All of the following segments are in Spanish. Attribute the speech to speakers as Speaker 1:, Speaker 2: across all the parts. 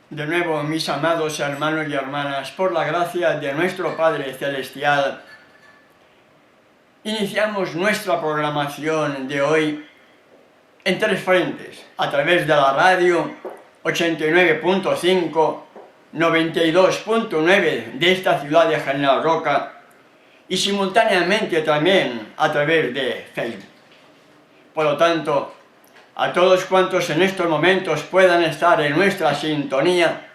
Speaker 1: De nuevo, mis amados hermanos y hermanas, por la gracia de nuestro Padre Celestial, iniciamos nuestra programación de hoy en tres frentes, a través de la radio 89.5, 92.9 de esta ciudad de General Roca y simultáneamente también a través de Facebook. Por lo tanto, a todos cuantos en estos momentos puedan estar en nuestra sintonía,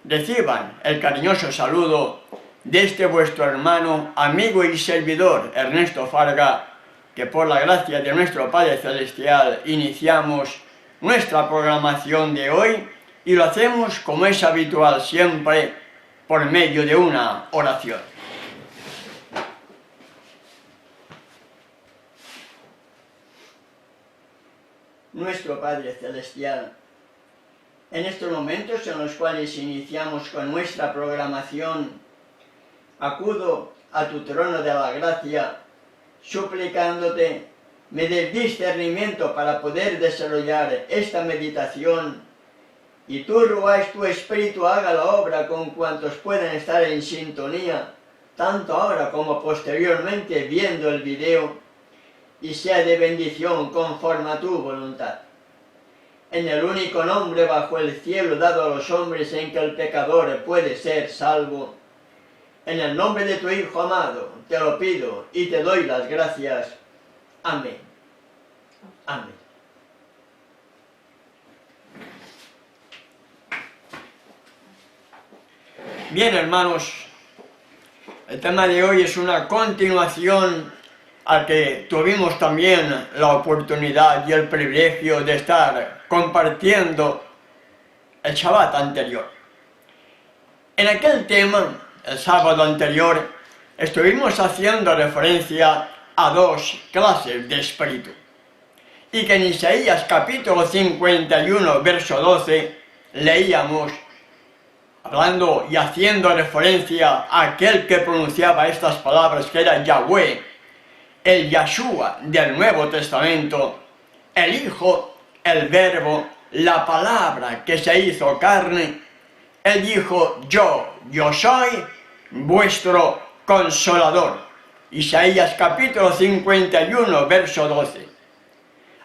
Speaker 1: reciban el cariñoso saludo de este vuestro hermano, amigo y servidor Ernesto Farga, que por la gracia de nuestro Padre Celestial iniciamos nuestra programación de hoy y lo hacemos como es habitual siempre por medio de una oración. Nuestro Padre Celestial, en estos momentos en los cuales iniciamos con nuestra programación, acudo a tu trono de la gracia, suplicándote me des discernimiento para poder desarrollar esta meditación y tú, Ruach, tu Espíritu, haga la obra con cuantos puedan estar en sintonía, tanto ahora como posteriormente viendo el video, y sea de bendición conforme a tu voluntad. En el único nombre bajo el cielo dado a los hombres en que el pecador puede ser salvo, en el nombre de tu Hijo amado, te lo pido y te doy las gracias. Amén. Amén. Bien, hermanos, el tema de hoy es una continuación al que tuvimos también la oportunidad y el privilegio de estar compartiendo el Shabbat anterior. En aquel tema, el sábado anterior, estuvimos haciendo referencia a dos clases de espíritu. Y que en Isaías capítulo 51, verso 12, leíamos, hablando y haciendo referencia a aquel que pronunciaba estas palabras, que era Yahweh, el Yahshua del Nuevo Testamento, el Hijo, el Verbo, la palabra que se hizo carne. Él dijo, yo soy vuestro consolador. Isaías capítulo 51, verso 12.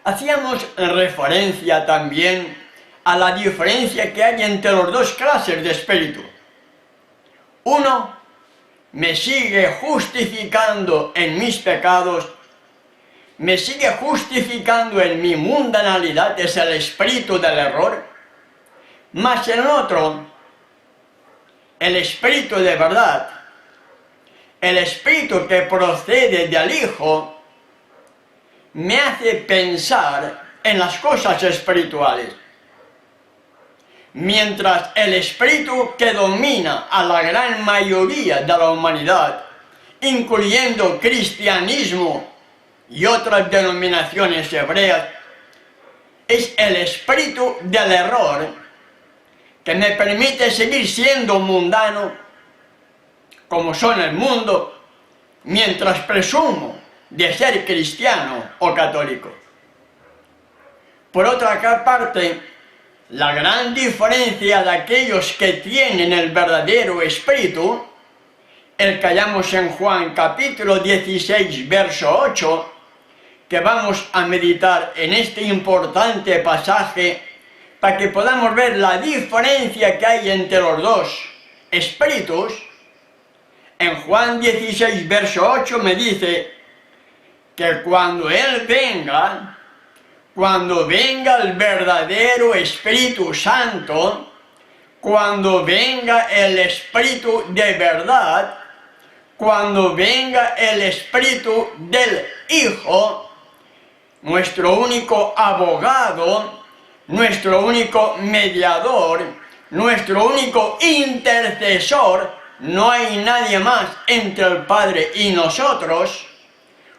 Speaker 1: Hacíamos referencia también a la diferencia que hay entre las dos clases de espíritu. Uno me sigue justificando en mis pecados, me sigue justificando en mi mundanalidad, es el espíritu del error, mas en el otro, el espíritu de verdad, el espíritu que procede del Hijo, me hace pensar en las cosas espirituales. Mientras el espíritu que domina a la gran mayoría de la humanidad, incluyendo cristianismo y otras denominaciones hebreas, es el espíritu del error que me permite seguir siendo mundano, como son el mundo, mientras presumo de ser cristiano o católico. Por otra parte, la gran diferencia de aquellos que tienen el verdadero espíritu, el que hallamos en Juan capítulo 16, verso 8, que vamos a meditar en este importante pasaje para que podamos ver la diferencia que hay entre los dos espíritus. En Juan 16, verso 8 me dice que cuando Él venga, cuando venga el verdadero Espíritu Santo, cuando venga el Espíritu de verdad, cuando venga el Espíritu del Hijo, nuestro único abogado, nuestro único mediador, nuestro único intercesor, no hay nadie más entre el Padre y nosotros.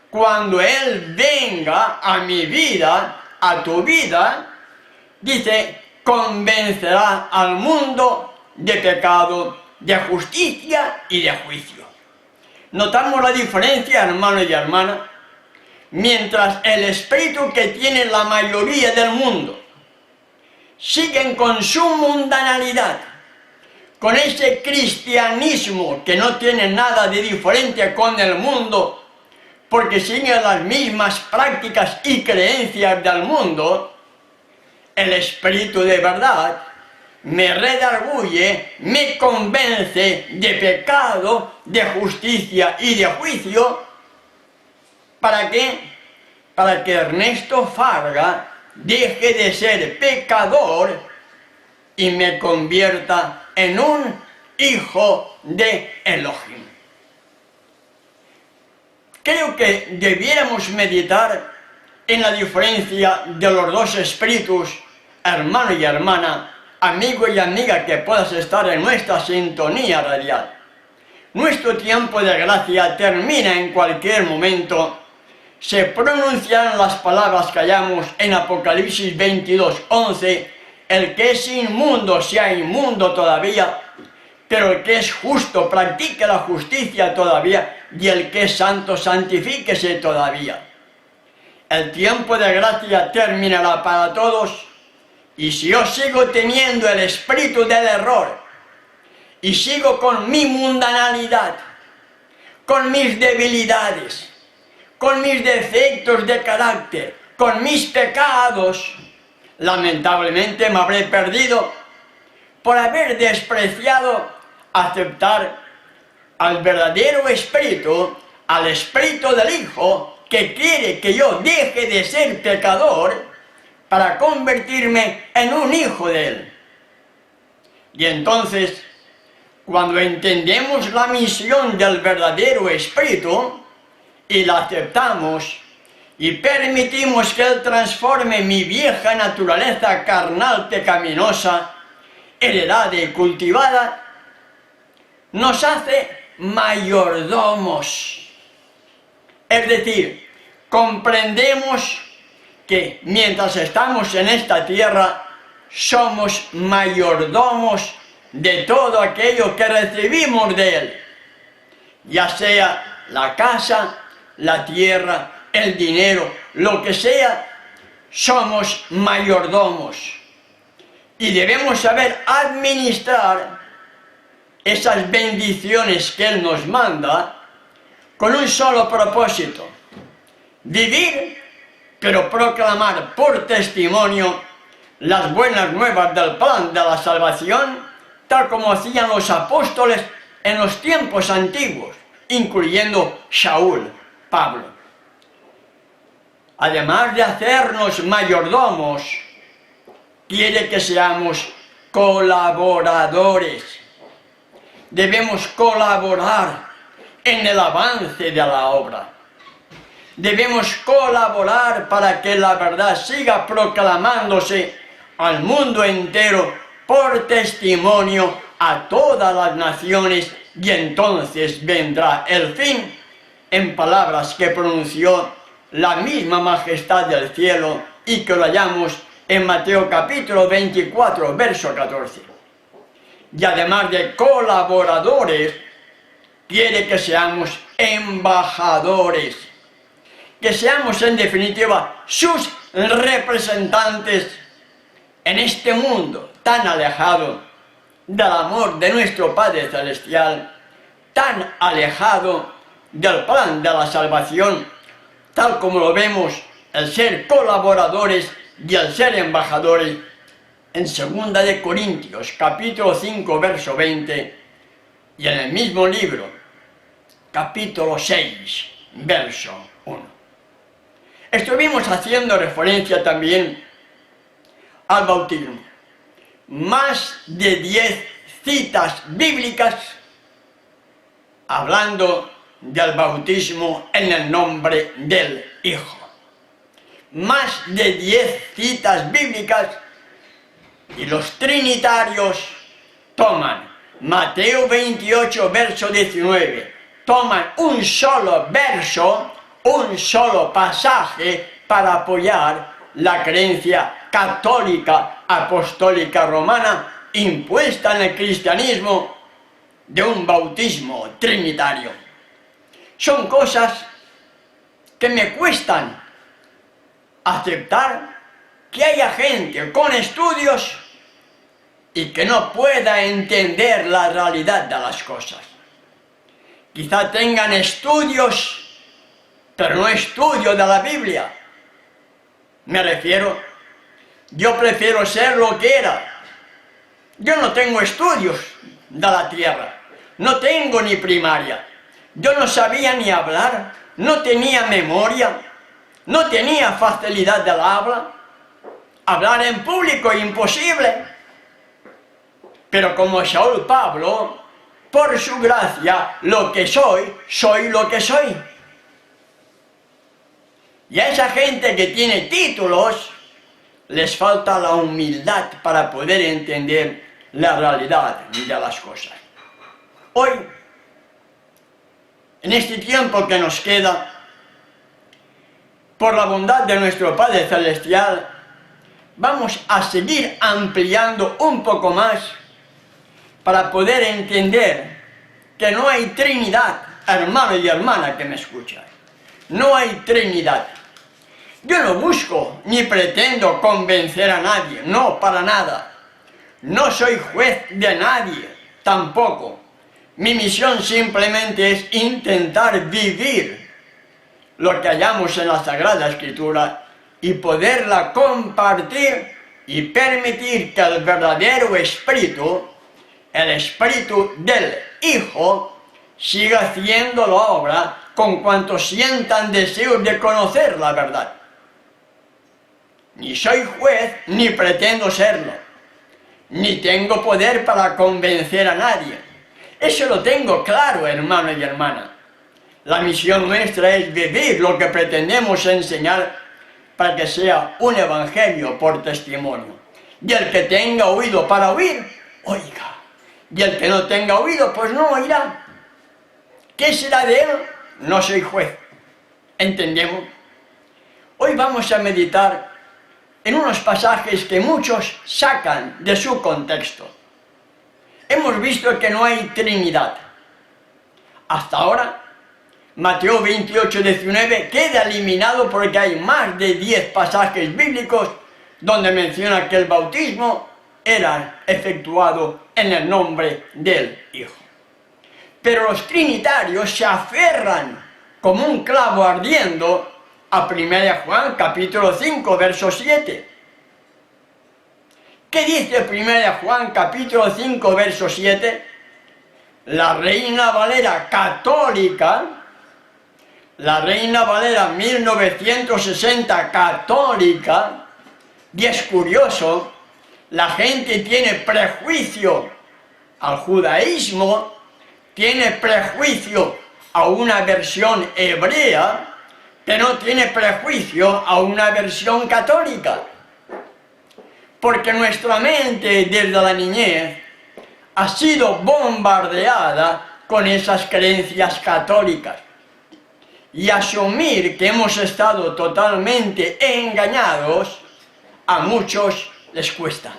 Speaker 1: Cuando Él venga a mi vida, a tu vida, dice, convencerá al mundo de pecado, de justicia y de juicio. ¿Notamos la diferencia, hermano y hermana? Mientras el espíritu que tiene la mayoría del mundo siguen con su mundanalidad, con ese cristianismo que no tiene nada de diferente con el mundo, porque siguen las mismas prácticas y creencias del mundo, el Espíritu de verdad me redarguye, me convence de pecado, de justicia y de juicio. ¿Para qué? Para que Ernesto Farga deje de ser pecador y me convierta en un hijo de Elohim. Creo que debiéramos meditar en la diferencia de los dos espíritus, hermano y hermana, amigo y amiga que puedas estar en nuestra sintonía radial. Nuestro tiempo de gracia termina en cualquier momento. Se pronunciarán las palabras que hallamos en Apocalipsis 22:11, el que es inmundo sea inmundo todavía, pero el que es justo practique la justicia todavía, y el que es santo santifíquese todavía. El tiempo de gracia terminará para todos, y si yo sigo teniendo el espíritu del error, y sigo con mi mundanalidad, con mis debilidades, con mis defectos de carácter, con mis pecados, lamentablemente me habré perdido por haber despreciado aceptar al verdadero espíritu, al espíritu del Hijo, que quiere que yo deje de ser pecador para convertirme en un hijo de Él. Y entonces, cuando entendemos la misión del verdadero espíritu y la aceptamos y permitimos que Él transforme mi vieja naturaleza carnal pecaminosa, heredada y cultivada, nos hace mayordomos. Es decir, comprendemos que mientras estamos en esta tierra, somos mayordomos de todo aquello que recibimos de Él, ya sea la casa, la tierra, el dinero, lo que sea, somos mayordomos. Y debemos saber administrar esas bendiciones que Él nos manda con un solo propósito: vivir, pero proclamar por testimonio las buenas nuevas del plan de la salvación, tal como hacían los apóstoles en los tiempos antiguos, incluyendo Saúl, Pablo. Además de hacernos mayordomos, quiere que seamos colaboradores. Debemos colaborar en el avance de la obra. Debemos colaborar para que la verdad siga proclamándose al mundo entero por testimonio a todas las naciones, y entonces vendrá el fin, en palabras que pronunció la misma majestad del cielo y que lo hallamos en Mateo capítulo 24, verso 14. Y además de colaboradores, quiere que seamos embajadores, que seamos en definitiva sus representantes en este mundo tan alejado del amor de nuestro Padre Celestial, tan alejado del plan de la salvación, tal como lo vemos el ser colaboradores y el ser embajadores en 2 de Corintios capítulo 5 verso 20, y en el mismo libro capítulo 6 verso 1. Estuvimos haciendo referencia también al bautismo. Más de 10 citas bíblicas hablando del bautismo en el nombre del Hijo. Más de 10 citas bíblicas, y los trinitarios toman Mateo 28, verso 19, toman un solo verso, un solo pasaje para apoyar la creencia católica, apostólica romana, impuesta en el cristianismo, de un bautismo trinitario. Son cosas que me cuestan aceptar que haya gente con estudios y que no pueda entender la realidad de las cosas. Quizá tengan estudios, pero no estudio de la Biblia. Me refiero, yo prefiero ser lo que era. Yo no tengo estudios de la tierra, no tengo ni primaria. Yo no sabía ni hablar, no tenía memoria, no tenía facilidad del habla. Hablar en público imposible. Pero como Saúl Pablo, por su gracia, lo que soy, soy lo que soy. Y a esa gente que tiene títulos, les falta la humildad para poder entender la realidad de las cosas. Hoy, en este tiempo que nos queda, por la bondad de nuestro Padre Celestial, vamos a seguir ampliando un poco más para poder entender que no hay Trinidad, hermano y hermana que me escuchan. No hay Trinidad. Yo no busco ni pretendo convencer a nadie, no, para nada. No soy juez de nadie, tampoco. Mi misión simplemente es intentar vivir lo que hallamos en la Sagrada Escritura y poderla compartir y permitir que el verdadero Espíritu, el Espíritu del Hijo, siga haciendo la obra con cuantos sientan deseos de conocer la verdad. Ni soy juez, ni pretendo serlo, ni tengo poder para convencer a nadie. Eso lo tengo claro, hermano y hermana. La misión nuestra es vivir lo que pretendemos enseñar para que sea un evangelio por testimonio. Y el que tenga oído para oír, oiga. Y el que no tenga oído, pues no oirá. ¿Qué será de él? No soy juez. ¿Entendemos? Hoy vamos a meditar en unos pasajes que muchos sacan de su contexto. Hemos visto que no hay Trinidad. Hasta ahora, Mateo 28, 19 queda eliminado porque hay más de 10 pasajes bíblicos donde menciona que el bautismo era efectuado en el nombre del Hijo. Pero los trinitarios se aferran como un clavo ardiendo a 1 Juan capítulo 5, verso 7. ¿Qué dice 1 Juan capítulo 5, verso 7? La Reina Valera católica, la Reina Valera 1960 católica, y es curioso, la gente tiene prejuicio al judaísmo, tiene prejuicio a una versión hebrea, pero no tiene prejuicio a una versión católica. Porque nuestra mente desde la niñez ha sido bombardeada con esas creencias católicas. Y asumir que hemos estado totalmente engañados, a muchos les cuesta.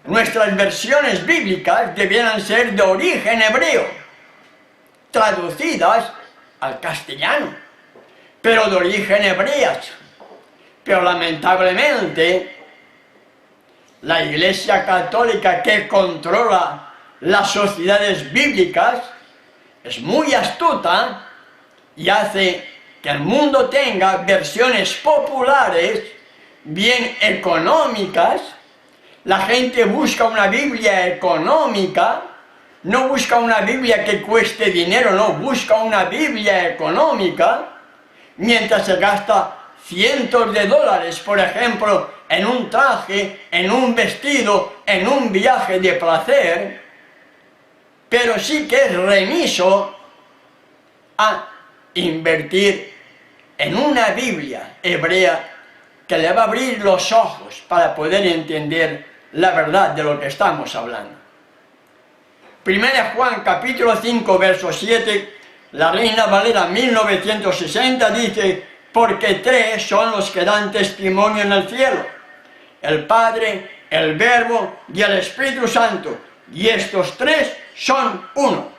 Speaker 1: Nuestras versiones bíblicas debieran ser de origen hebreo, traducidas al castellano, pero de origen hebreas. Pero lamentablemente, la Iglesia Católica, que controla las sociedades bíblicas, es muy astuta y hace que el mundo tenga versiones populares, bien económicas. La gente busca una Biblia económica, no busca una Biblia que cueste dinero, no, busca una Biblia económica, mientras se gasta cientos de dólares, por ejemplo, en un traje, en un vestido, en un viaje de placer, pero sí que es remiso a invertir en una Biblia hebrea que le va a abrir los ojos para poder entender la verdad de lo que estamos hablando. 1 Juan capítulo 5, verso 7, la Reina Valera 1960 dice: porque 3 son los que dan testimonio en el cielo, el Padre, el Verbo y el Espíritu Santo, y estos 3 son uno.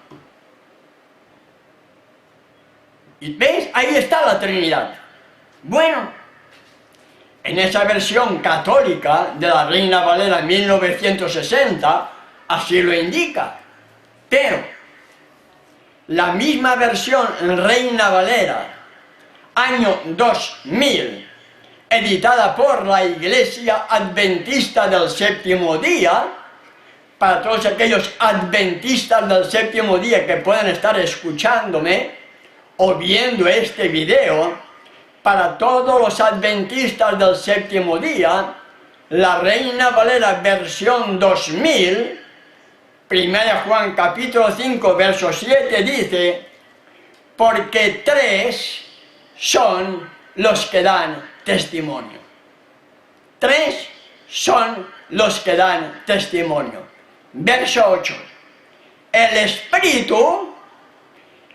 Speaker 1: ¿Y veis? Ahí está la Trinidad. Bueno, En esa versión católica de la Reina Valera 1960, así lo indica. Pero la misma versión Reina Valera, año 2000, editada por la Iglesia Adventista del Séptimo Día, para todos aquellos adventistas del Séptimo Día que puedan estar escuchándome o viendo este video, para todos los adventistas del Séptimo Día, la Reina Valera versión 2000, 1 Juan capítulo 5, verso 7 dice: porque 3 son los que dan testimonio. 3 son los que dan testimonio. Verso 8. El Espíritu,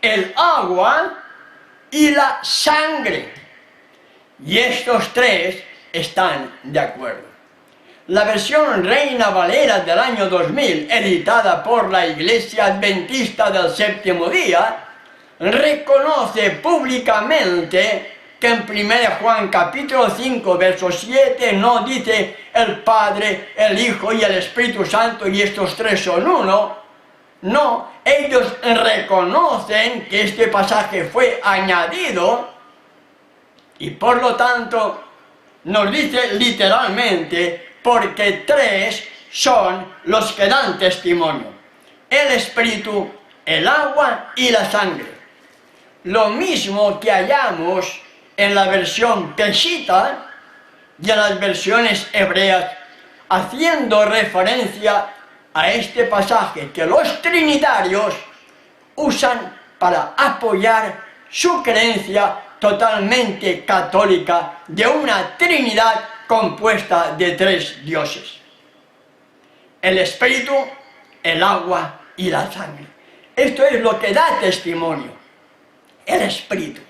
Speaker 1: el agua y la sangre. Y estos 3 están de acuerdo. La versión Reina Valera del año 2000, editada por la Iglesia Adventista del Séptimo Día, reconoce públicamente que en 1 Juan capítulo 5, verso 7 no dice el Padre, el Hijo y el Espíritu Santo y estos 3 son uno. No, ellos reconocen que este pasaje fue añadido y por lo tanto nos dice literalmente: porque 3 son los que dan testimonio: el Espíritu, el agua y la sangre. Lo mismo que hallamos en la versión Peshitta y en las versiones hebreas, haciendo referencia a este pasaje que los trinitarios usan para apoyar su creencia totalmente católica de una Trinidad compuesta de 3 dioses: el Espíritu, el agua y la sangre. Esto es lo que da testimonio: el Espíritu,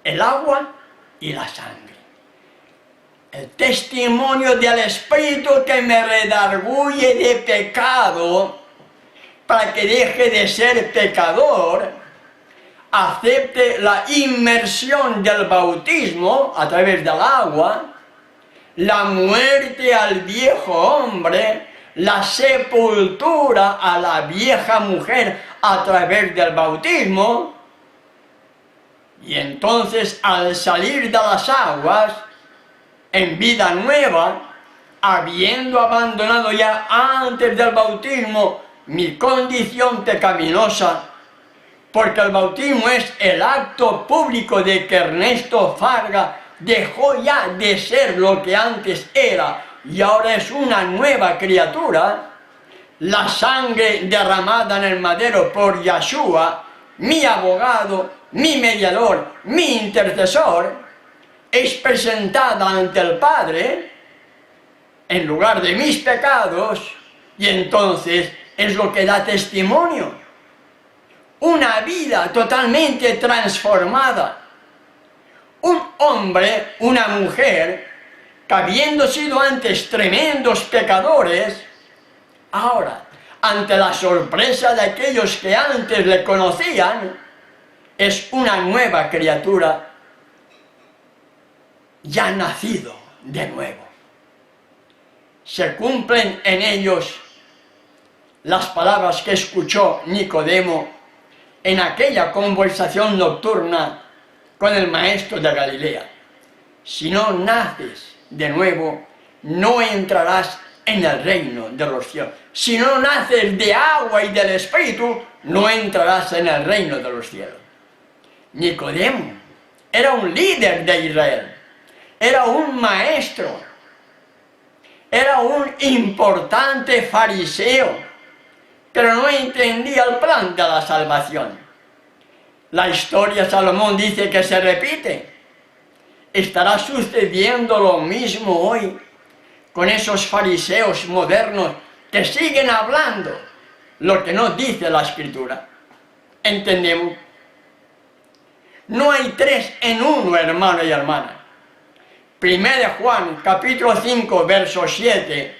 Speaker 1: el agua y la sangre. El testimonio del Espíritu que me redarguye de pecado para que deje de ser pecador, acepte la inmersión del bautismo a través del agua, la muerte al viejo hombre, la sepultura a la vieja mujer a través del bautismo, y entonces al salir de las aguas, en vida nueva, habiendo abandonado ya antes del bautismo mi condición pecaminosa, porque el bautismo es el acto público de que Ernesto Farga dejó ya de ser lo que antes era y ahora es una nueva criatura. La sangre derramada en el madero por Yeshua, mi abogado, mi mediador, mi intercesor, es presentada ante el Padre en lugar de mis pecados, y entonces es lo que da testimonio. Una vida totalmente transformada. Un hombre, una mujer, que habiendo sido antes tremendos pecadores, ahora, ante la sorpresa de aquellos que antes le conocían, es una nueva criatura, ya nacido de nuevo. Se cumplen en ellos las palabras que escuchó Nicodemo en aquella conversación nocturna con el maestro de Galilea: si no naces de nuevo, no entrarás en el reino de los cielos. Si no naces de agua y del Espíritu, no entrarás en el reino de los cielos. Nicodemo era un líder de Israel, era un maestro, era un importante fariseo, pero no entendía el plan de la salvación. La historia, Salomón dice, que se repite. ¿Estará sucediendo lo mismo hoy con esos fariseos modernos que siguen hablando lo que no dice la Escritura? ¿Entendemos? No hay 3 en 1, hermano y hermana. 1 Juan capítulo 5, verso 7,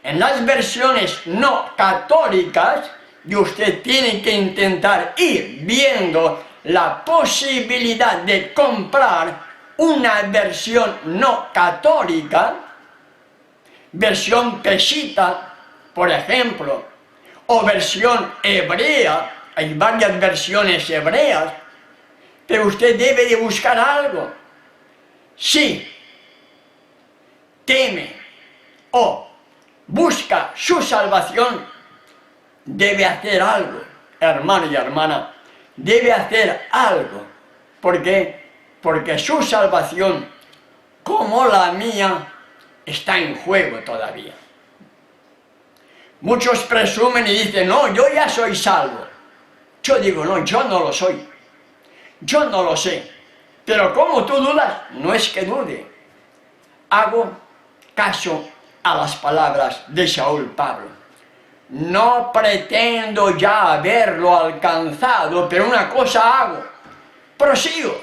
Speaker 1: en las versiones no católicas, y usted tiene que intentar ir viendo la posibilidad de comprar una versión no católica, versión pesita, por ejemplo, o versión hebrea, hay varias versiones hebreas, pero usted debe de buscar algo. Si teme o busca su salvación, debe hacer algo, hermano y hermana, debe hacer algo. ¿Por qué? Porque su salvación, como la mía, está en juego todavía. Muchos presumen y dicen, no, yo ya soy salvo. Yo digo, no, yo no lo soy. Yo no lo sé. Pero ¿cómo tú dudas? No es que dude. Hago caso a las palabras de Saúl Pablo. No pretendo ya haberlo alcanzado, pero una cosa hago. Prosigo.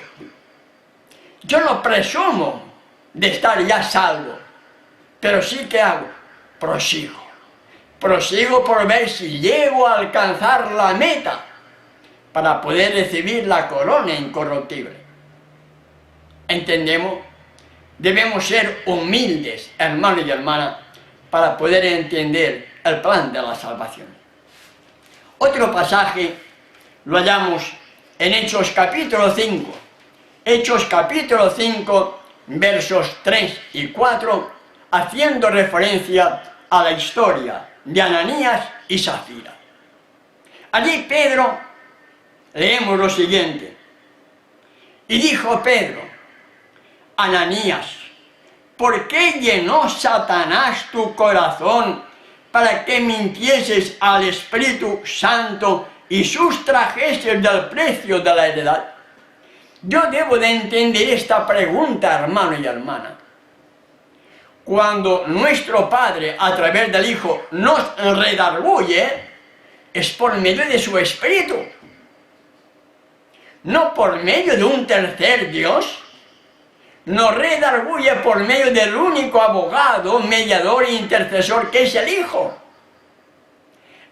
Speaker 1: Yo no presumo de estar ya salvo, pero sí que hago. Prosigo. Prosigo por ver si llego a alcanzar la meta para poder recibir la corona incorruptible. ¿Entendemos? Debemos ser humildes, hermanos y hermanas, para poder entender el plan de la salvación. Otro pasaje lo hallamos en Hechos capítulo 5. Hechos capítulo 5, versos 3 y 4, haciendo referencia a la historia de Ananías y Zafira. Allí Pedro, leemos lo siguiente: y dijo Pedro, Ananías, ¿por qué llenó Satanás tu corazón para que mintieses al Espíritu Santo y sustrajeses del precio de la heredad? Yo debo de entender esta pregunta, hermano y hermana. Cuando nuestro Padre, a través del Hijo, nos redarguye, es por medio de su Espíritu, no por medio de un tercer Dios. Nos redarguye por medio del único abogado, mediador e intercesor, que es el Hijo.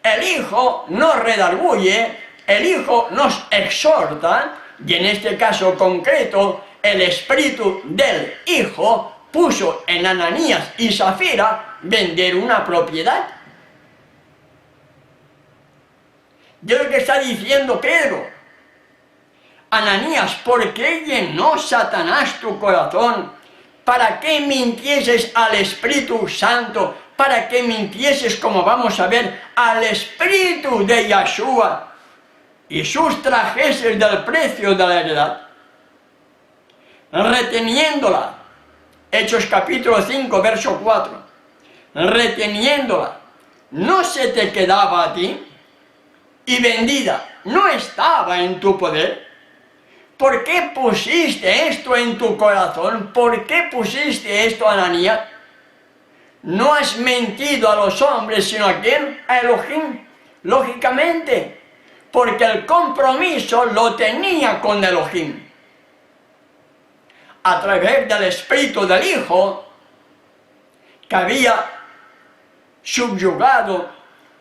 Speaker 1: El Hijo nos redarguye, el Hijo nos exhorta, y en este caso concreto, el Espíritu del Hijo puso en Ananías y Zafira vender una propiedad. ¿De lo que está diciendo Pedro? Ananías, ¿por qué llenó Satanás tu corazón? ¿Para qué mintieses al Espíritu Santo? ¿Para qué mintieses, como vamos a ver, al Espíritu de Yahshua y sustrajeses del precio de la heredad? Reteniéndola, Hechos capítulo 5, verso 4, reteniéndola, ¿no se te quedaba a ti? Y vendida, ¿no estaba en tu poder? ¿Por qué pusiste esto en tu corazón? ¿Por qué pusiste esto, Ananías? No has mentido a los hombres, sino a quién? A Elohim. Lógicamente, porque el compromiso lo tenía con Elohim. A través del Espíritu del Hijo, que había subyugado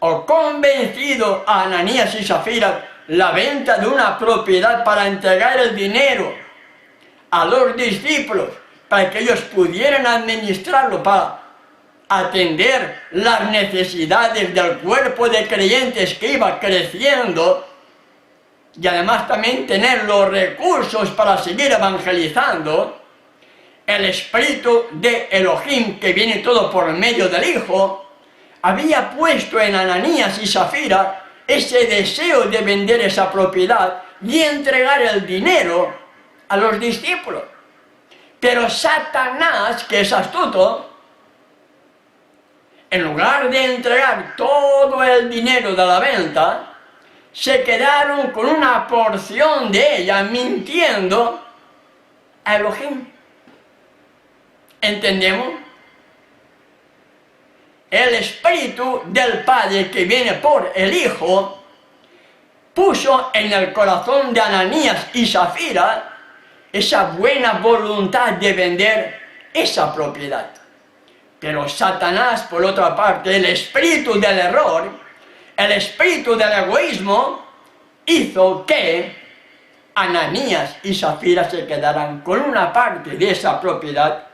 Speaker 1: o convencido a Ananías y Zafira la venta de una propiedad para entregar el dinero a los discípulos, para que ellos pudieran administrarlo para atender las necesidades del cuerpo de creyentes que iba creciendo, y además también tener los recursos para seguir evangelizando. El Espíritu de Elohim, que viene todo por medio del Hijo, había puesto en Ananías y Zafira ese deseo de vender esa propiedad y entregar el dinero a los discípulos. Pero Satanás, que es astuto, en lugar de entregar todo el dinero de la venta, se quedaron con una porción de ella, mintiendo a Elohim. ¿Entendemos? El Espíritu del Padre, que viene por el Hijo, puso en el corazón de Ananías y Zafira esa buena voluntad de vender esa propiedad. Pero Satanás, por otra parte, el espíritu del error, el espíritu del egoísmo, hizo que Ananías y Zafira se quedaran con una parte de esa propiedad,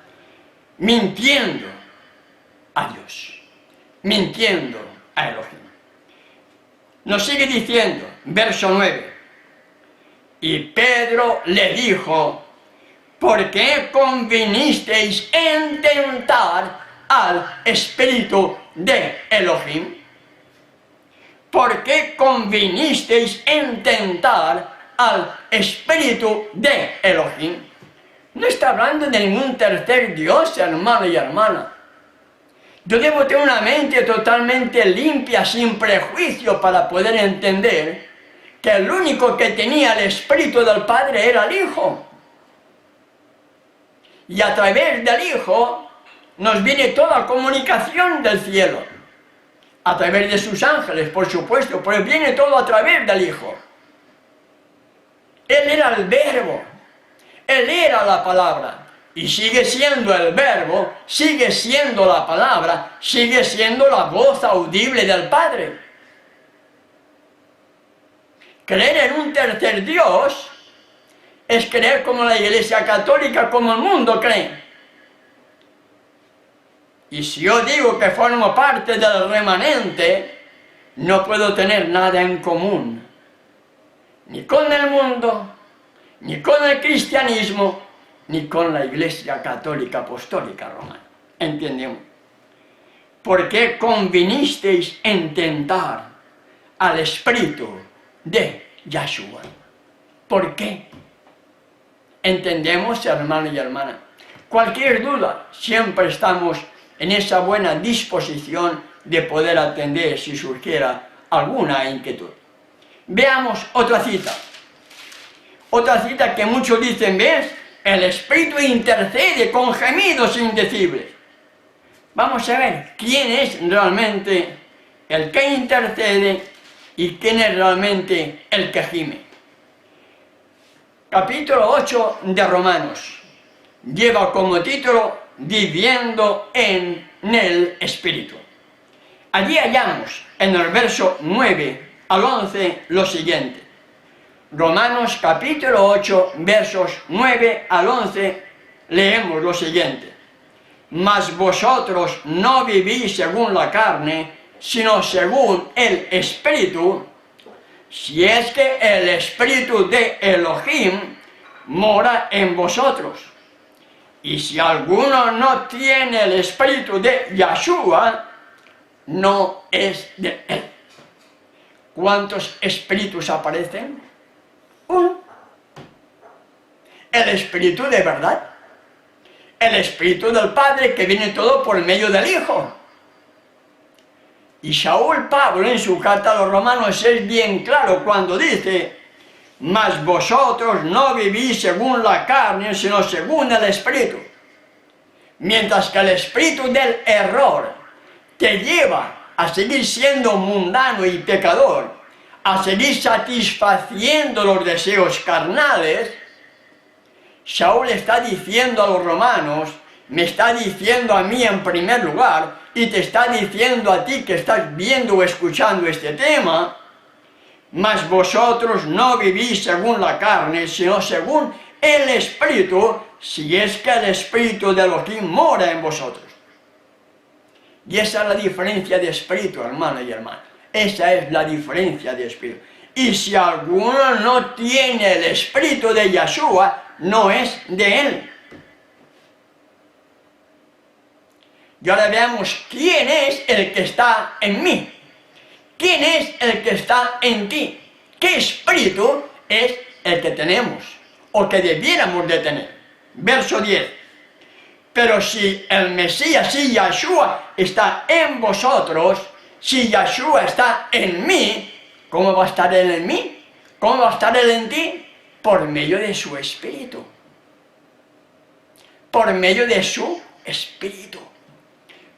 Speaker 1: mintiendo a Dios, mintiendo a Elohim. Nos sigue diciendo, verso 9, y Pedro le dijo, ¿por qué convinisteis en tentar al Espíritu de Elohim? ¿Por qué convinisteis en tentar al Espíritu de Elohim? No está hablando de ningún tercer Dios, hermano y hermana. Yo debo tener una mente totalmente limpia, sin prejuicio, para poder entender que el único que tenía el Espíritu del Padre era el Hijo. Y a través del Hijo nos viene toda comunicación del cielo. A través de sus ángeles, por supuesto, pero viene todo a través del Hijo. Él era el Verbo, Él era la palabra, y sigue siendo el Verbo, sigue siendo la palabra, sigue siendo la voz audible del Padre. Creer en un tercer Dios es creer como la Iglesia Católica, como el mundo cree. Y si yo digo que formo parte del remanente, no puedo tener nada en común, ni con el mundo, ni con el cristianismo, ni con la Iglesia Católica Apostólica Romana. ¿Entendemos? ¿Por qué convinisteis en tentar al Espíritu de Yahshua? ¿Por qué? ¿Entendemos, hermano y hermana? Cualquier duda, siempre estamos en esa buena disposición de poder atender si surgiera alguna inquietud. Veamos otra cita. Otra cita que muchos dicen, ¿ves? El Espíritu intercede con gemidos indecibles. Vamos a ver quién es realmente el que intercede y quién es realmente el que gime. Capítulo 8 de Romanos lleva como título viviendo en el Espíritu. Allí hallamos en el verso 9 al 11 lo siguiente. Romanos capítulo 8, versos 9 al 11, leemos lo siguiente. Mas vosotros no vivís según la carne, sino según el Espíritu, si es que el Espíritu de Elohim mora en vosotros. Y si alguno no tiene el Espíritu de Yahshua, no es de él. ¿Cuántos espíritus aparecen? Uno. El Espíritu de verdad. El Espíritu del Padre, que viene todo por medio del Hijo. Y Saúl Pablo en su carta a los Romanos es bien claro cuando dice: mas vosotros no vivís según la carne, sino según el Espíritu. Mientras que el espíritu del error te lleva a seguir siendo mundano y pecador, a seguir satisfaciendo los deseos carnales, Saúl está diciendo a los romanos, me está diciendo a mí en primer lugar, y te está diciendo a ti que estás viendo o escuchando este tema, mas vosotros no vivís según la carne, sino según el Espíritu, si es que el Espíritu de Elohim mora en vosotros. Y esa es la diferencia de espíritu, hermano y hermana. Esa es la diferencia de espíritu. Y si alguno no tiene el Espíritu de Yahshua, no es de él. Y ahora veamos quién es el que está en mí. ¿Quién es el que está en ti? ¿Qué espíritu es el que tenemos o que debiéramos de tener? Verso 10. Pero si el Mesías, si Yahshua está en vosotros, si Yahshua está en mí, ¿cómo va a estar Él en mí? ¿Cómo va a estar Él en ti? Por medio de su Espíritu. Por medio de su Espíritu.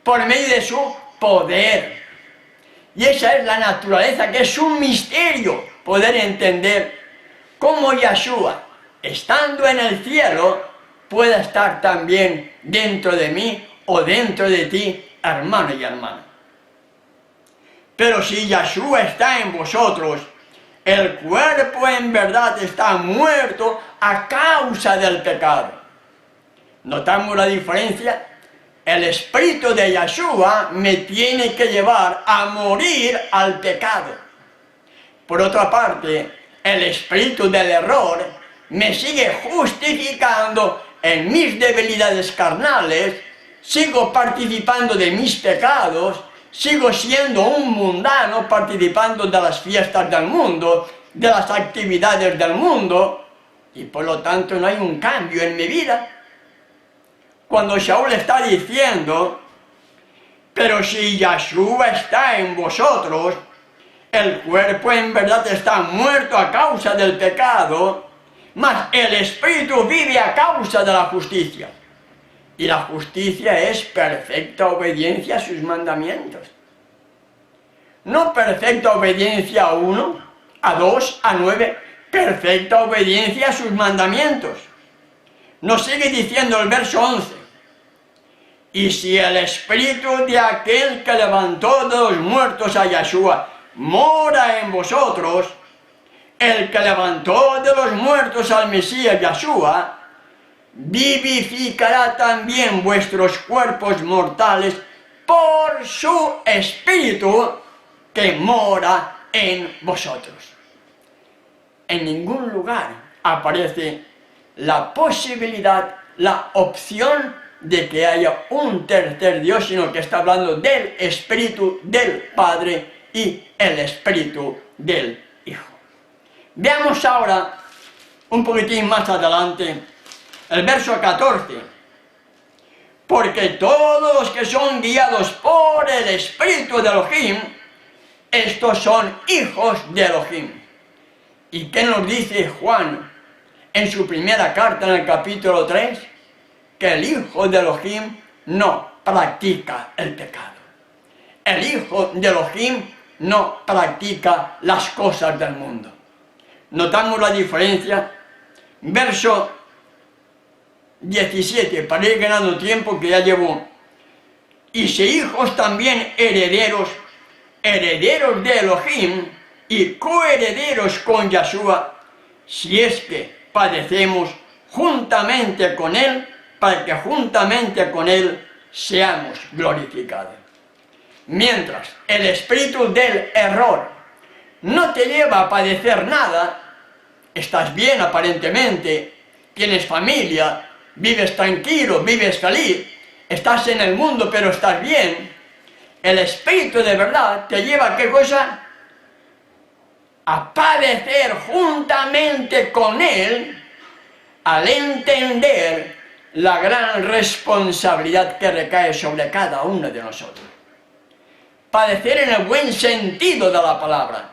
Speaker 1: Por medio de su poder. Y esa es la naturaleza, que es un misterio poder entender cómo Yahshua, estando en el cielo, pueda estar también dentro de mí o dentro de ti, hermano y hermana. Pero si Yahshua está en vosotros, el cuerpo en verdad está muerto a causa del pecado. ¿Notamos la diferencia? El espíritu de Yeshua me tiene que llevar a morir al pecado. Por otra parte, el espíritu del error me sigue justificando en mis debilidades carnales, sigo participando de mis pecados, sigo siendo un mundano participando de las fiestas del mundo, de las actividades del mundo, y por lo tanto no hay un cambio en mi vida. Cuando Shaul está diciendo, pero si Yeshua está en vosotros, el cuerpo en verdad está muerto a causa del pecado, mas el espíritu vive a causa de la justicia. Y la justicia es perfecta obediencia a sus mandamientos. No perfecta obediencia a 1, a 2, a 9, perfecta obediencia a sus mandamientos. Nos sigue diciendo el verso 11. Y si el espíritu de aquel que levantó de los muertos a Yeshua mora en vosotros, el que levantó de los muertos al Mesías Yeshua, vivificará también vuestros cuerpos mortales por su espíritu que mora en vosotros. En ningún lugar aparece la posibilidad, la opción de que haya un tercer Dios, sino que está hablando del Espíritu del Padre y el Espíritu del Hijo. Veamos ahora, un poquitín más adelante, el verso 14. Porque todos los que son guiados por el Espíritu de Elohim, estos son hijos de Elohim. ¿Y qué nos dice Juan en su primera carta en el capítulo 3? Que el Hijo de Elohim no practica el pecado. El Hijo de Elohim no practica las cosas del mundo. ¿Notamos la diferencia? Verso 17, para ir ganando tiempo que ya llevo. Y si hijos también herederos, herederos de Elohim y coherederos con Yeshua, si es que padecemos juntamente con Él, para que juntamente con Él seamos glorificados. Mientras el espíritu del error no te lleva a padecer nada, estás bien aparentemente, tienes familia, vives tranquilo, vives feliz, estás en el mundo pero estás bien. El espíritu de verdad te lleva a ¿qué cosa? A padecer juntamente con Él, al entender la gran responsabilidad que recae sobre cada uno de nosotros. Padecer en el buen sentido de la palabra.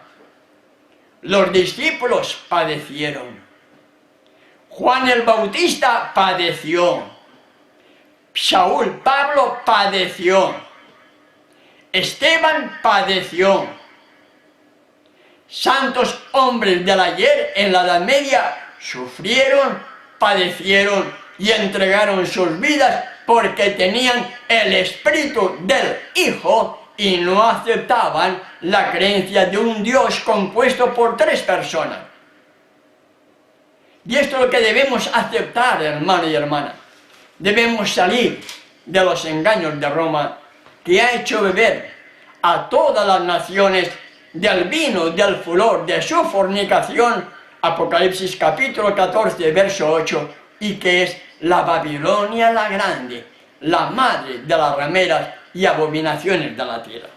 Speaker 1: Los discípulos padecieron. Juan el Bautista padeció. Pablo padeció. Esteban padeció. Santos hombres del ayer en la Edad Media sufrieron, padecieron y entregaron sus vidas porque tenían el espíritu del Hijo y no aceptaban la creencia de un Dios compuesto por 3 personas. Y esto es lo que debemos aceptar, hermano y hermana. Debemos salir de los engaños de Roma, que ha hecho beber a todas las naciones del vino, del furor, de su fornicación, Apocalipsis capítulo 14, verso 8, y que es la Babilonia la grande, la madre de las rameras y abominaciones de la tierra.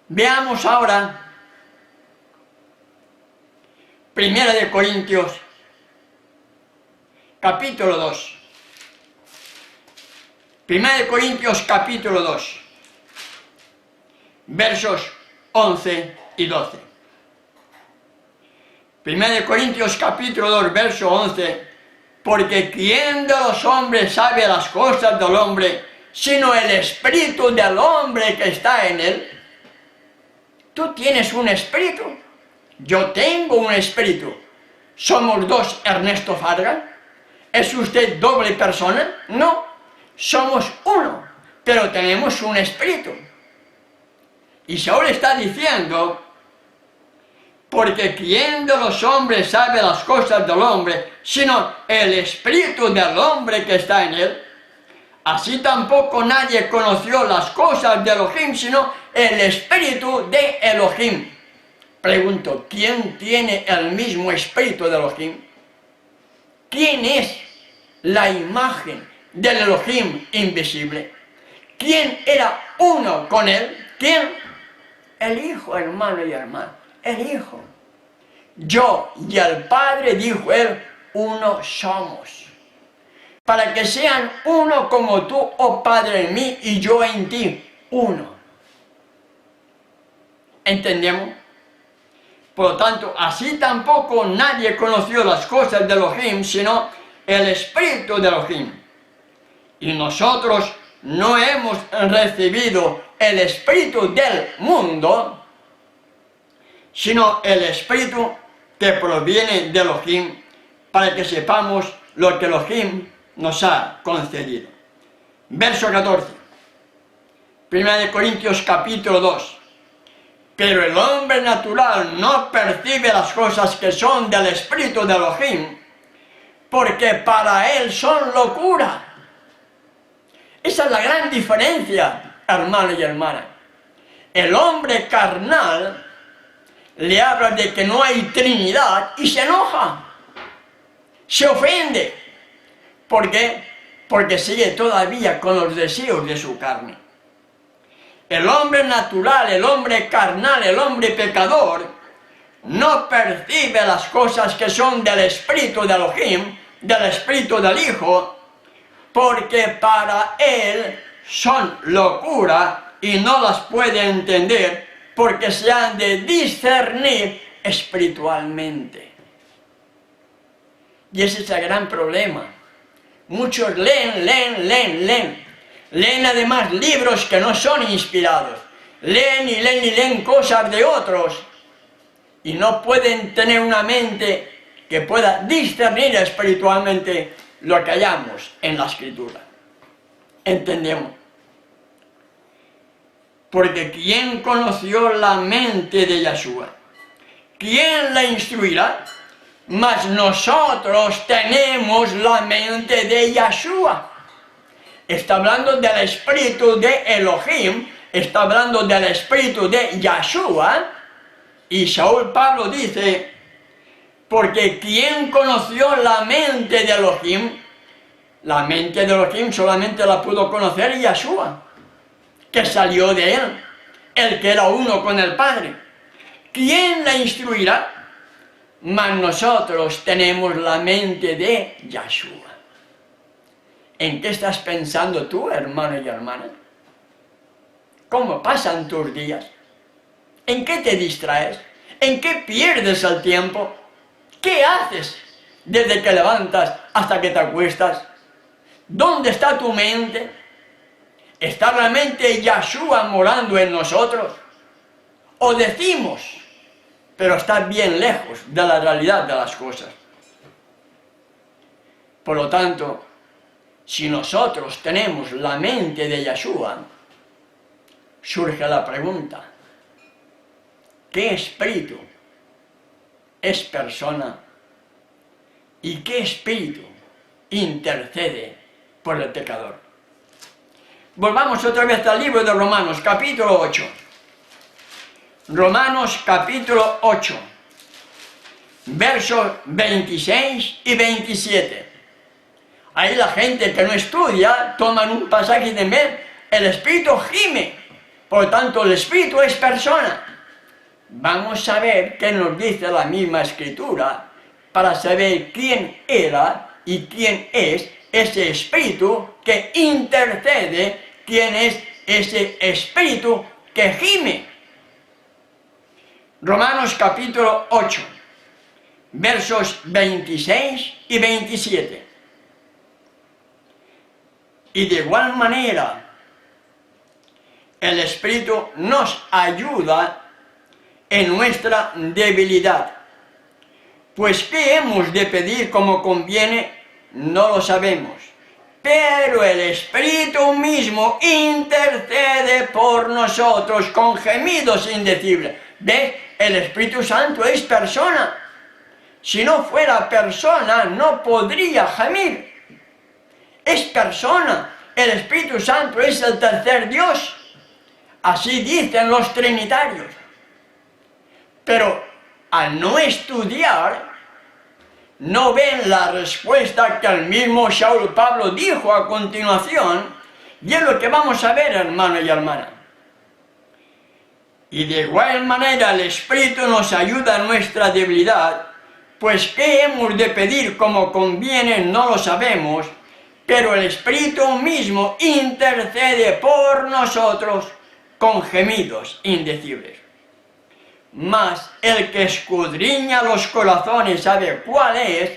Speaker 1: Veamos ahora 1 Corintios capítulo 2. 1 Corintios capítulo 2, versos 11 y 12. 1 Corintios capítulo 2, verso 11. Porque ¿quién de los hombres sabe las cosas del hombre, sino el espíritu del hombre que está en él? Tú tienes un espíritu, yo tengo un espíritu. ¿Somos 2 Ernesto Fargas? ¿Es usted doble persona? No, somos uno, pero tenemos un espíritu. Y Saúl está diciendo Porque ¿quién de los hombres sabe las cosas del hombre, sino el espíritu del hombre que está en él? Así tampoco nadie conoció las cosas de Elohim, sino el espíritu de Elohim. Pregunto, ¿quién tiene el mismo espíritu de Elohim? ¿Quién es la imagen del Elohim invisible? ¿Quién era uno con él? ¿Quién? El Hijo, hermano y hermana, el Hijo. Yo y el Padre, dijo él, uno somos. Para que sean uno como tú, oh Padre, en mí y yo en ti, uno. ¿Entendemos? Por lo tanto, así tampoco nadie conoció las cosas de Elohim, sino el Espíritu de Elohim. Y nosotros no hemos recibido el Espíritu del mundo, sino el Espíritu que proviene de Elohim, para que sepamos lo que Elohim nos ha concedido. Verso 14. 1 Corintios capítulo 2. Pero el hombre natural no percibe las cosas que son del Espíritu de Elohim, porque para él son locura. Esa es la gran diferencia, hermano y hermana. El hombre carnal le habla de que no hay Trinidad y se enoja, se ofende. ¿Por qué? Porque sigue todavía con los deseos de su carne. El hombre natural, el hombre carnal, el hombre pecador, no percibe las cosas que son del Espíritu de Elohim, del Espíritu del Hijo, porque para él son locura y no las puede entender, porque se han de discernir espiritualmente. Y ese es el gran problema. Muchos leen además libros que no son inspirados. Leen cosas de otros y no pueden tener una mente que pueda discernir espiritualmente lo que hallamos en la Escritura. ¿Entendemos? Porque ¿quién conoció la mente de Yahshua? ¿Quién la instruirá? Mas nosotros tenemos la mente de Yahshua. Está hablando del espíritu de Elohim, está hablando del espíritu de Yahshua, y Saúl Pablo dice, porque ¿quién conoció la mente de Elohim? La mente de Elohim solamente la pudo conocer Yahshua, que salió de él, el que era uno con el Padre. ¿Quién la instruirá? Mas nosotros tenemos la mente de Yahshua. ¿En qué estás pensando tú, hermano y hermana? ¿Cómo pasan tus días? ¿En qué te distraes? ¿En qué pierdes el tiempo? ¿Qué haces desde que levantas hasta que te acuestas? ¿Dónde está tu mente? ¿Está realmente Yahshua morando en nosotros? ¿O decimos, pero está bien lejos de la realidad de las cosas? Por lo tanto, si nosotros tenemos la mente de Yahshua, surge la pregunta, ¿qué espíritu es persona y qué espíritu intercede por el pecador? Volvamos otra vez al libro de Romanos, capítulo 8. Romanos, capítulo 8, versos 26 y 27. Ahí la gente que no estudia toman un pasaje y dicen, el espíritu gime, por lo tanto el espíritu es persona. Vamos a ver qué nos dice la misma Escritura para saber quién era y quién es ese espíritu que intercede, quién es ese espíritu que gime. Romanos capítulo 8, versos 26 y 27. Y de igual manera, el Espíritu nos ayuda en nuestra debilidad. Pues ¿qué hemos de pedir como conviene? No lo sabemos. Pero el Espíritu mismo intercede por nosotros con gemidos indecibles. ¿Ves? el Espíritu Santo es persona. Si no fuera persona, no podría gemir. Es persona. El Espíritu Santo es el tercer Dios. Así dicen los trinitarios. Pero al no estudiar, no ven la respuesta que el mismo Saulo Pablo dijo a continuación, y es lo que vamos a ver, hermano y hermana. Y de igual manera el Espíritu nos ayuda en nuestra debilidad, pues qué hemos de pedir como conviene no lo sabemos, pero el Espíritu mismo intercede por nosotros con gemidos indecibles. Mas el que escudriña los corazones sabe cuál es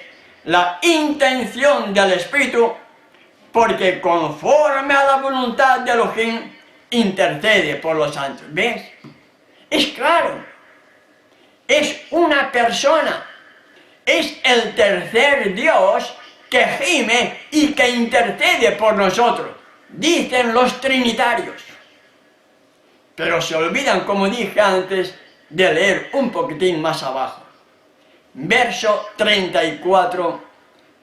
Speaker 1: la intención del Espíritu, porque conforme a la voluntad de Elohim intercede por los santos. ¿Ves? Es claro, es una persona, es el tercer Dios que gime y que intercede por nosotros, dicen los trinitarios. Pero se olvidan, como dije antes, de leer un poquitín más abajo. Verso 34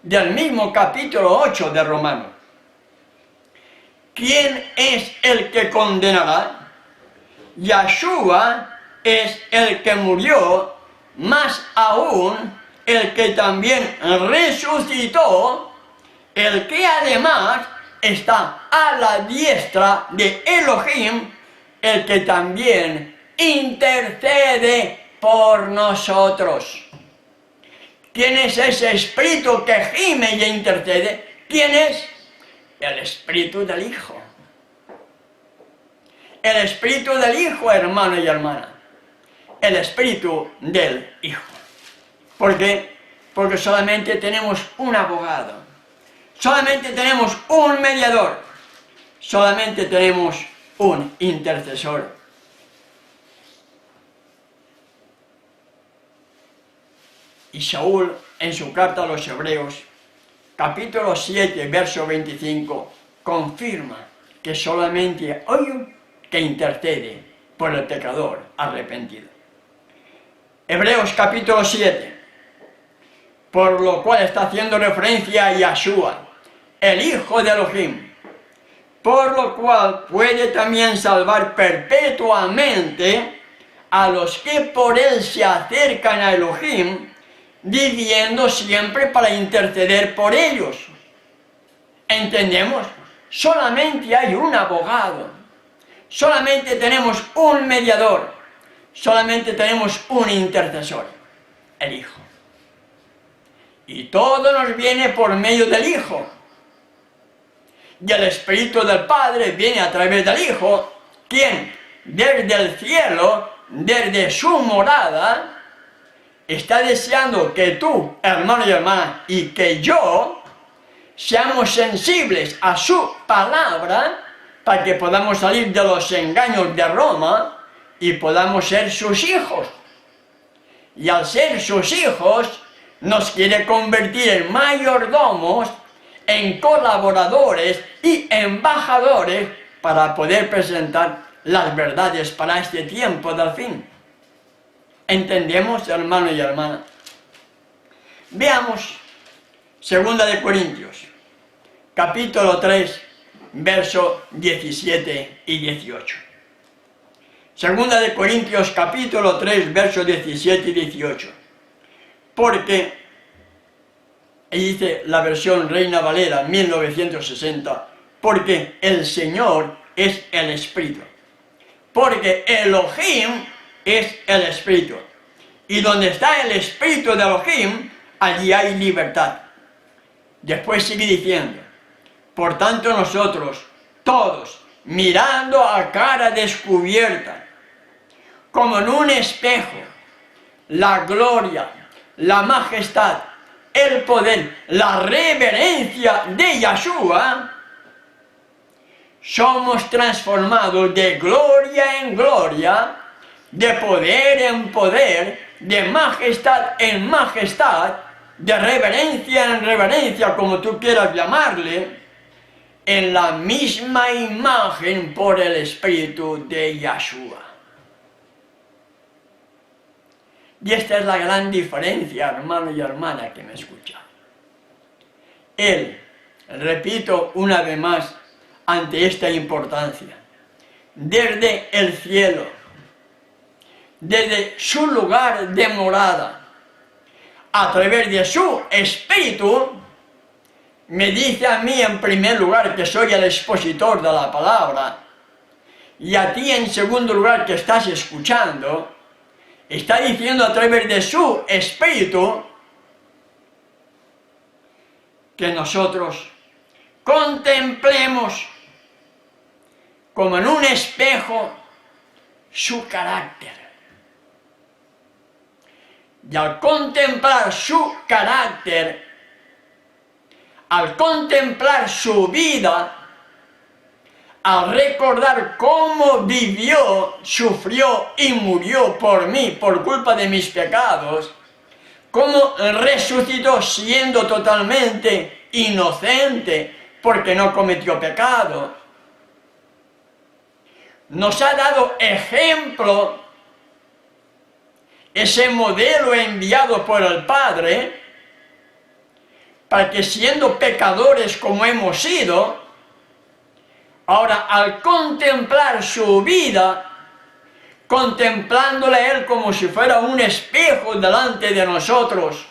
Speaker 1: del mismo capítulo 8 de Romanos. ¿Quién es el que condenará? Yahshua es el que murió, más aún el que también resucitó, el que además está a la diestra de Elohim, el que también intercede por nosotros. ¿Quién es ese Espíritu que gime y intercede? ¿Quién es? El Espíritu del Hijo. El Espíritu del Hijo, hermano y hermana. El Espíritu del Hijo. ¿Por qué? Porque solamente tenemos un abogado. Solamente tenemos un mediador. Solamente tenemos un intercesor. Y Saúl, en su carta a los Hebreos, capítulo 7, verso 25, confirma que solamente hay un que intercede por el pecador arrepentido. Hebreos capítulo 7, por lo cual está haciendo referencia a Yahshua, el Hijo de Elohim, por lo cual puede también salvar perpetuamente a los que por él se acercan a Elohim, viviendo siempre para interceder por ellos. ¿Entendemos? Solamente hay un abogado, solamente tenemos un mediador, solamente tenemos un intercesor, el Hijo. Y todo nos viene por medio del Hijo. Y el Espíritu del Padre viene a través del Hijo, quien desde el cielo, desde su morada, está deseando que tú, hermano y hermana, y que yo, seamos sensibles a su palabra, para que podamos salir de los engaños de Roma y podamos ser sus hijos. Y al ser sus hijos, nos quiere convertir en mayordomos, en colaboradores y embajadores para poder presentar las verdades para este tiempo del fin. ¿Entendemos, hermano y hermana? Veamos 2 de Corintios, capítulo 3, versos 17 y 18. 2 de Corintios, capítulo 3, versos 17 y 18. Porque, y dice la versión Reina Valera 1960, porque el Señor es el Espíritu. Porque Elohim es el Espíritu. Y donde está el Espíritu de Elohim, allí hay libertad. Después sigue diciendo, por tanto nosotros, todos, mirando a cara descubierta, como en un espejo, la gloria, la majestad, el poder, la reverencia de Yahshua, somos transformados de gloria en gloria, de poder en poder, de majestad en majestad, de reverencia en reverencia, como tú quieras llamarle, en la misma imagen por el Espíritu de Yahshua. Y esta es la gran diferencia, hermano y hermana que me escucha. Él, repito una vez más, ante esta importancia, desde el cielo, desde su lugar de morada, a través de su Espíritu, me dice a mí en primer lugar que soy el expositor de la palabra, y a ti en segundo lugar que estás escuchando, está diciendo a través de su Espíritu que nosotros contemplemos como en un espejo su carácter. Y al contemplar su carácter, al contemplar su vida, al recordar cómo vivió, sufrió y murió por mí, por culpa de mis pecados, cómo resucitó siendo totalmente inocente porque no cometió pecado, nos ha dado ejemplo, ese modelo enviado por el Padre, para que siendo pecadores como hemos sido, ahora al contemplar su vida, contemplándole a Él como si fuera un espejo delante de nosotros,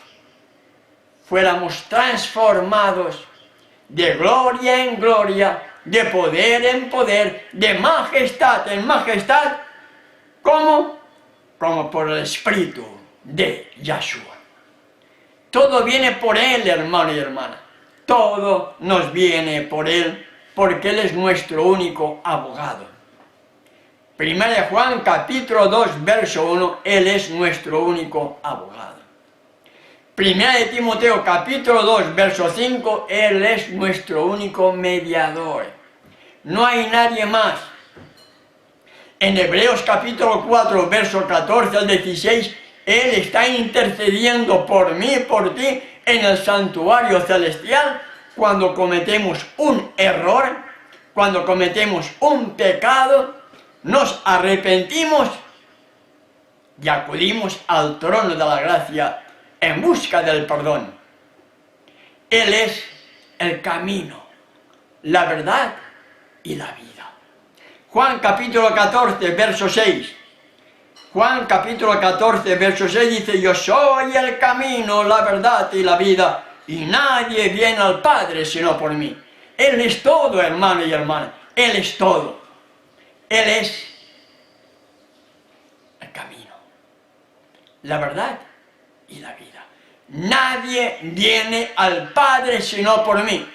Speaker 1: fuéramos transformados de gloria en gloria, de poder en poder, de majestad en majestad, ¿cómo? Como por el Espíritu de Yahshua. Todo viene por Él, hermano y hermana. Todo nos viene por Él, porque Él es nuestro único abogado. Primera de Juan, capítulo 2, verso 1, Él es nuestro único abogado. Primera de Timoteo, capítulo 2, verso 5, Él es nuestro único mediador. No hay nadie más. En Hebreos, capítulo 4, verso 14 al 16, Él está intercediendo por mí y por ti en el santuario celestial cuando cometemos un error, cuando cometemos un pecado, nos arrepentimos y acudimos al trono de la gracia en busca del perdón. Él es el camino, la verdad y la vida. Juan capítulo 14, verso 6. Juan capítulo 14, verso 6 dice: yo soy el camino, la verdad y la vida, y nadie viene al Padre sino por mí. Él es todo, hermano y hermana. Él es todo. Él es el camino, la verdad y la vida. Nadie viene al Padre sino por mí.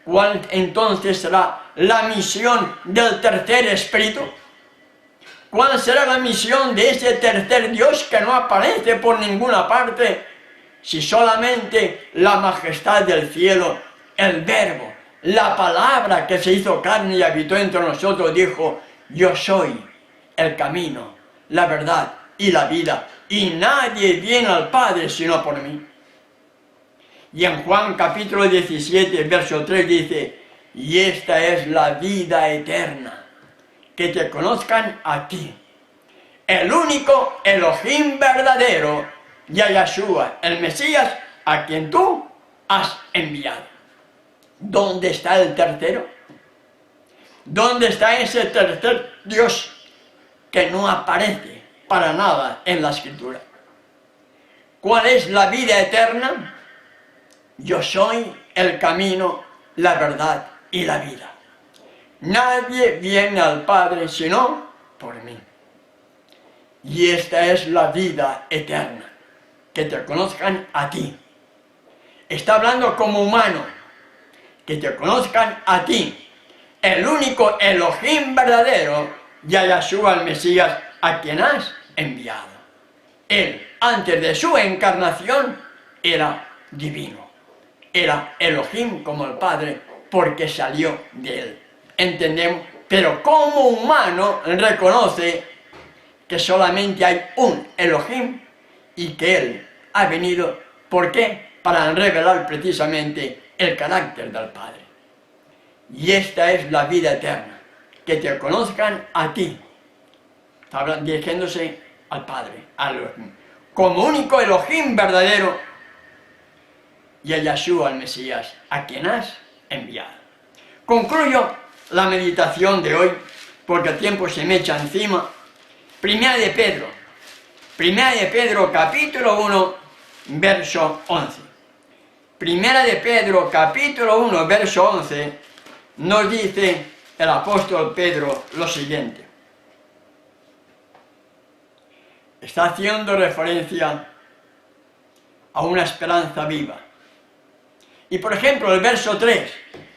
Speaker 1: ¿Cuál entonces será la misión del tercer Espíritu? ¿Cuál será la misión de ese tercer Dios que no aparece por ninguna parte, si solamente la majestad del cielo, el Verbo, la palabra que se hizo carne y habitó entre nosotros, dijo: yo soy el camino, la verdad y la vida, y nadie viene al Padre sino por mí? Y en Juan capítulo 17, verso 3 dice: y esta es la vida eterna, que te conozcan a ti, el único Elohim verdadero, y a Yahshua, el Mesías, a quien tú has enviado. ¿Dónde está el tercero? ¿Dónde está ese tercer Dios que no aparece para nada en la Escritura? ¿Cuál es la vida eterna? Yo soy el camino, la verdad y la vida. Nadie viene al Padre sino por mí. Y esta es la vida eterna, que te conozcan a ti. Está hablando como humano, que te conozcan a ti, el único Elohim verdadero, y a Yahshua el Mesías, a quien has enviado. Él, antes de su encarnación, era divino. Era Elohim como el Padre, porque salió de él. ¿Entendemos? Pero como humano reconoce que solamente hay un Elohim y que Él ha venido, ¿por qué? Para revelar precisamente el carácter del Padre. Y esta es la vida eterna, que te conozcan a ti, dirigiéndose al Padre, a Elohim. como único Elohim verdadero y a Yeshua el Mesías, a quien has enviado. Concluyo la meditación de hoy, porque el tiempo se me echa encima. Primera de Pedro capítulo 1, verso 11. Primera de Pedro capítulo 1, verso 11, nos dice el apóstol Pedro lo siguiente. Está haciendo referencia a una esperanza viva. Y por ejemplo, el verso 3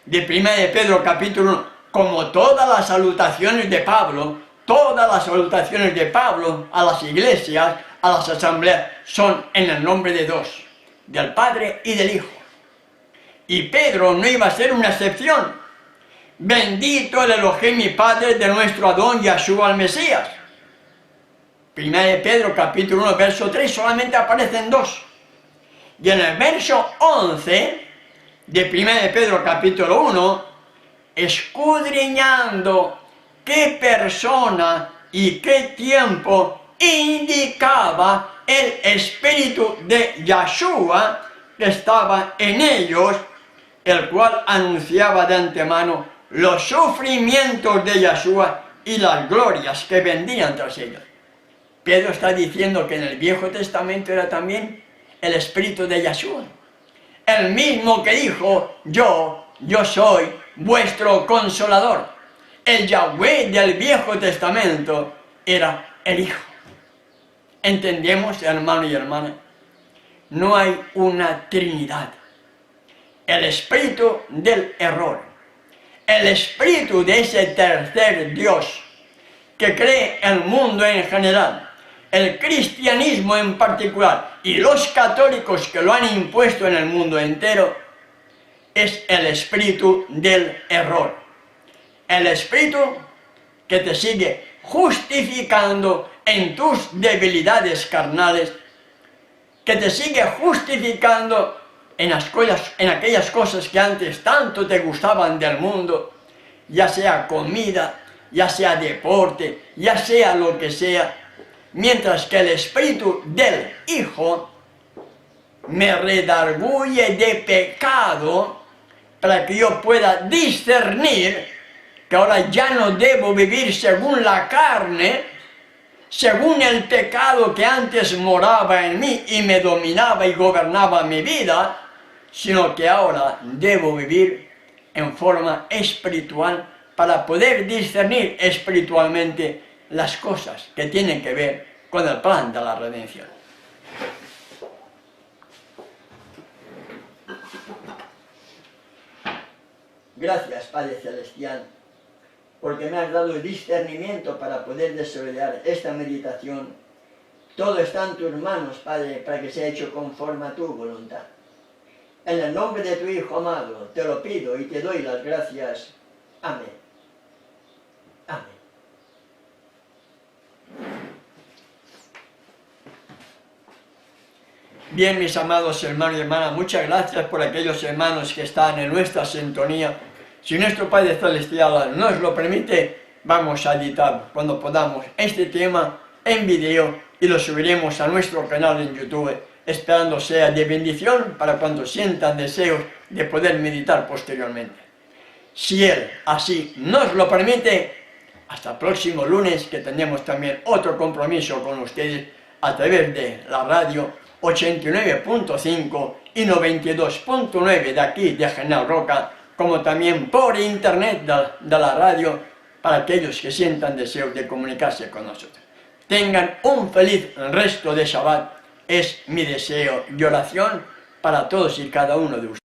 Speaker 1: de 1 de Pedro capítulo 1, como todas las salutaciones de Pablo a las iglesias, a las asambleas, son en el nombre de dos, del Padre y del Hijo. Y Pedro no iba a ser una excepción. Bendito el Elohim y Padre de nuestro Adón Yeshua el Mesías. 1 de Pedro capítulo 1, verso 3, solamente aparecen dos. Y en el verso 11 de 1 de Pedro capítulo 1, escudriñando qué persona y qué tiempo indicaba el Espíritu de Yeshua que estaba en ellos, el cual anunciaba de antemano los sufrimientos de Yeshua y las glorias que vendrían tras ellos. Pedro está diciendo que en el Viejo Testamento era también el Espíritu de Yeshua. El mismo que dijo, yo soy vuestro consolador. El Yahweh del Viejo Testamento era el Hijo. ¿Entendemos, hermano y hermana? No hay una Trinidad. El espíritu del error, el espíritu de ese tercer Dios que cree el mundo en general, el cristianismo en particular y los católicos que lo han impuesto en el mundo entero, es el espíritu del error. El espíritu que te sigue justificando en tus debilidades carnales, que te sigue justificando en aquellas cosas que antes tanto te gustaban del mundo, ya sea comida, ya sea deporte, ya sea lo que sea, mientras que el espíritu del Hijo me redarguye de pecado para que yo pueda discernir que ahora ya no debo vivir según la carne, según el pecado que antes moraba en mí y me dominaba y gobernaba mi vida, sino que ahora debo vivir en forma espiritual para poder discernir espiritualmente las cosas que tienen que ver con el plan de la redención. Gracias, Padre Celestial, porque me has dado el discernimiento para poder desarrollar esta meditación. Todo está en tus manos, Padre, para que sea hecho conforme a tu voluntad. En el nombre de tu Hijo amado, te lo pido y te doy las gracias. Amén. Amén. Bien, mis amados hermanos y hermanas, muchas gracias por aquellos hermanos que están en nuestra sintonía. Si nuestro Padre Celestial nos lo permite, vamos a editar cuando podamos este tema en video y lo subiremos a nuestro canal en YouTube, esperando sea de bendición para cuando sientan deseos de poder meditar posteriormente. Si Él así nos lo permite, hasta el próximo lunes, que tendremos también otro compromiso con ustedes a través de la radio 89.5 y 92.9 de aquí de General Roca, como también por internet de la radio, para aquellos que sientan deseos de comunicarse con nosotros. Tengan un feliz resto de Shabbat, es mi deseo y oración para todos y cada uno de ustedes.